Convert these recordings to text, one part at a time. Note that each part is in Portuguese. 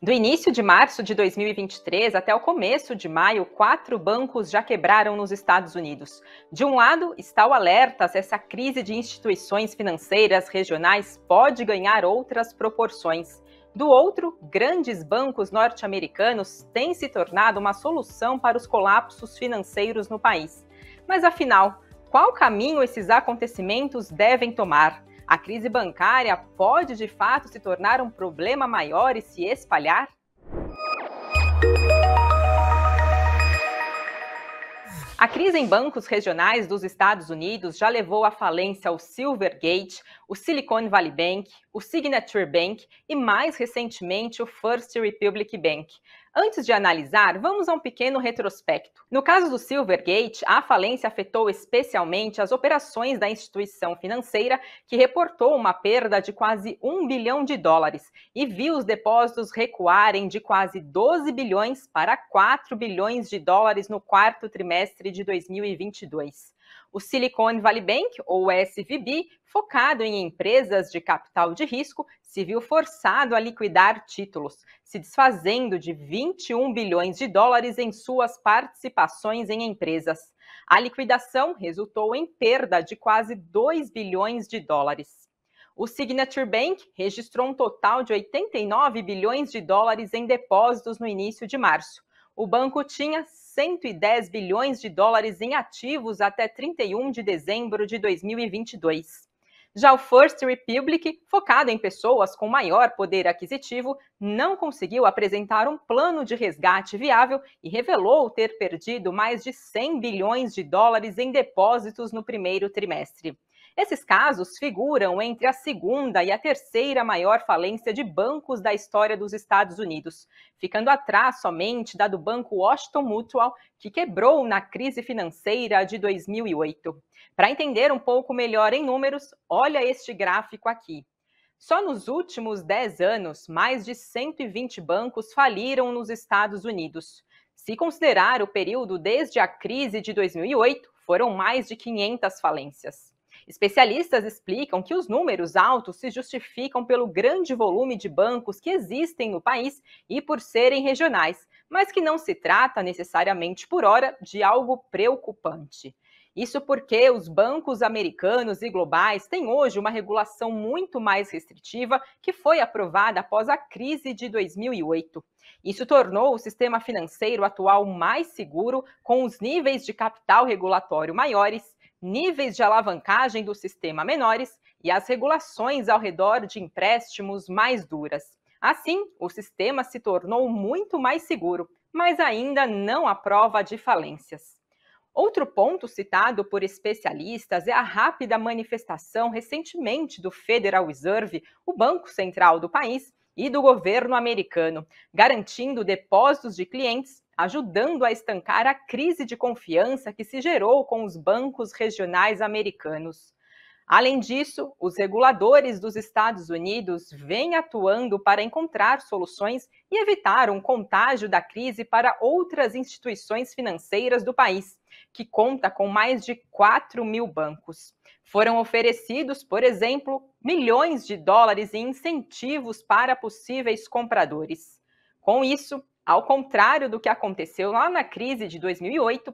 Do início de março de 2023 até o começo de maio, 4 bancos já quebraram nos Estados Unidos. De um lado, está o alerta se essa crise de instituições financeiras regionais pode ganhar outras proporções. Do outro, grandes bancos norte-americanos têm se tornado uma solução para os colapsos financeiros no país. Mas afinal, qual caminho esses acontecimentos devem tomar? A crise bancária pode de fato se tornar um problema maior e se espalhar? A crise em bancos regionais dos Estados Unidos já levou à falência o Silvergate, o Silicon Valley Bank, o Signature Bank e, mais recentemente, o First Republic Bank. Antes de analisar, vamos a um pequeno retrospecto. No caso do Silvergate, a falência afetou especialmente as operações da instituição financeira, que reportou uma perda de quase $1 bilhão e viu os depósitos recuarem de quase 12 bilhões para 4 bilhões de dólares no quarto trimestre de 2022. O Silicon Valley Bank, ou SVB, focado em empresas de capital de risco, se viu forçado a liquidar títulos, se desfazendo de 21 bilhões de dólares em suas participações em empresas. A liquidação resultou em perda de quase 2 bilhões de dólares. O Signature Bank registrou um total de 89 bilhões de dólares em depósitos no início de março. O banco tinha 110 bilhões de dólares em ativos até 31 de dezembro de 2022. Já o First Republic, focado em pessoas com maior poder aquisitivo, não conseguiu apresentar um plano de resgate viável e revelou ter perdido mais de 100 bilhões de dólares em depósitos no primeiro trimestre. Esses casos figuram entre a segunda e a terceira maior falência de bancos da história dos Estados Unidos, ficando atrás somente da do Banco Washington Mutual, que quebrou na crise financeira de 2008. Para entender um pouco melhor em números, olha este gráfico aqui. Só nos últimos 10 anos, mais de 120 bancos faliram nos Estados Unidos. Se considerar o período desde a crise de 2008, foram mais de 500 falências. Especialistas explicam que os números altos se justificam pelo grande volume de bancos que existem no país e por serem regionais, mas que não se trata necessariamente por hora de algo preocupante. Isso porque os bancos americanos e globais têm hoje uma regulação muito mais restritiva que foi aprovada após a crise de 2008. Isso tornou o sistema financeiro atual mais seguro, com os níveis de capital regulatório maiores, níveis de alavancagem do sistema menores e as regulações ao redor de empréstimos mais duras. Assim, o sistema se tornou muito mais seguro, mas ainda não à prova de falências. Outro ponto citado por especialistas é a rápida manifestação recentemente do Federal Reserve, o Banco Central do país, e do governo americano, garantindo depósitos de clientes, ajudando a estancar a crise de confiança que se gerou com os bancos regionais americanos. Além disso, os reguladores dos Estados Unidos vêm atuando para encontrar soluções e evitar um contágio da crise para outras instituições financeiras do país, que conta com mais de 4 mil bancos. Foram oferecidos, por exemplo, milhões de dólares em incentivos para possíveis compradores. Com isso, ao contrário do que aconteceu lá na crise de 2008,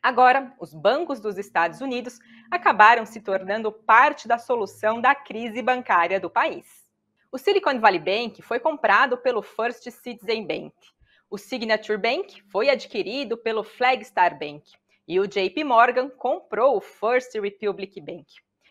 agora, os bancos dos Estados Unidos acabaram se tornando parte da solução da crise bancária do país. O Silicon Valley Bank foi comprado pelo First Citizen Bank. O Signature Bank foi adquirido pelo Flagstar Bank. E o JP Morgan comprou o First Republic Bank.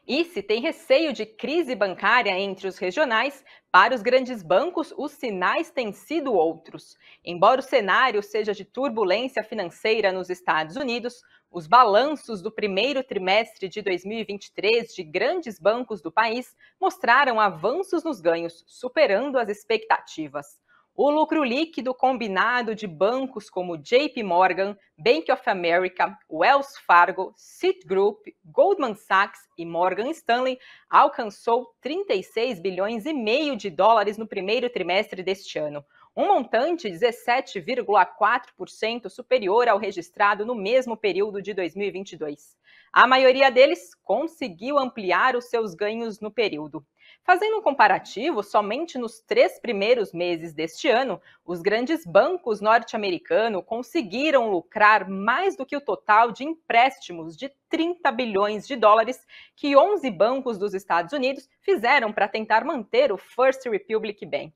E se tem receio de crise bancária entre os regionais, para os grandes bancos os sinais têm sido outros. Embora o cenário seja de turbulência financeira nos Estados Unidos, os balanços do primeiro trimestre de 2023 de grandes bancos do país mostraram avanços nos ganhos, superando as expectativas. O lucro líquido combinado de bancos como JP Morgan, Bank of America, Wells Fargo, Citigroup, Goldman Sachs e Morgan Stanley alcançou 36 bilhões e meio de dólares no primeiro trimestre deste ano, um montante 17,4% superior ao registrado no mesmo período de 2022. A maioria deles conseguiu ampliar os seus ganhos no período. Fazendo um comparativo, somente nos 3 primeiros meses deste ano, os grandes bancos norte-americanos conseguiram lucrar mais do que o total de empréstimos de 30 bilhões de dólares que 11 bancos dos Estados Unidos fizeram para tentar manter o First Republic Bank.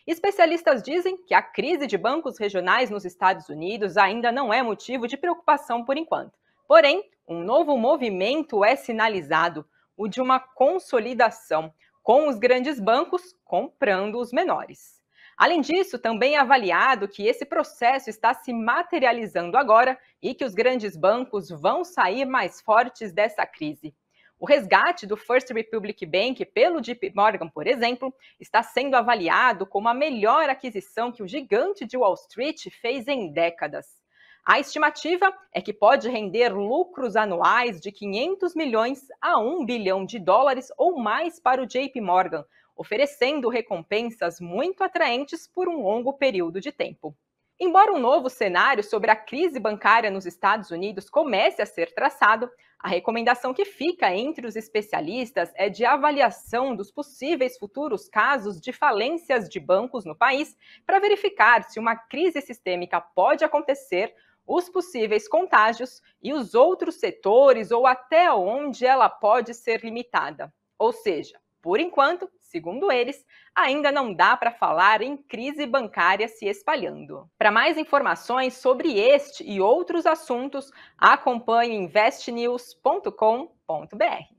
Especialistas dizem que a crise de bancos regionais nos Estados Unidos ainda não é motivo de preocupação por enquanto. Porém, um novo movimento é sinalizado, o de uma consolidação, com os grandes bancos comprando os menores. Além disso, também é avaliado que esse processo está se materializando agora e que os grandes bancos vão sair mais fortes dessa crise. O resgate do First Republic Bank pelo JP Morgan, por exemplo, está sendo avaliado como a melhor aquisição que o gigante de Wall Street fez em décadas. A estimativa é que pode render lucros anuais de 500 milhões a 1 bilhão de dólares ou mais para o JP Morgan, oferecendo recompensas muito atraentes por um longo período de tempo. Embora um novo cenário sobre a crise bancária nos Estados Unidos comece a ser traçado, a recomendação que fica entre os especialistas é de avaliação dos possíveis futuros casos de falências de bancos no país para verificar se uma crise sistêmica pode acontecer, os possíveis contágios e os outros setores ou até onde ela pode ser limitada. Ou seja, por enquanto, segundo eles, ainda não dá para falar em crise bancária se espalhando. Para mais informações sobre este e outros assuntos, acompanhe investnews.com.br.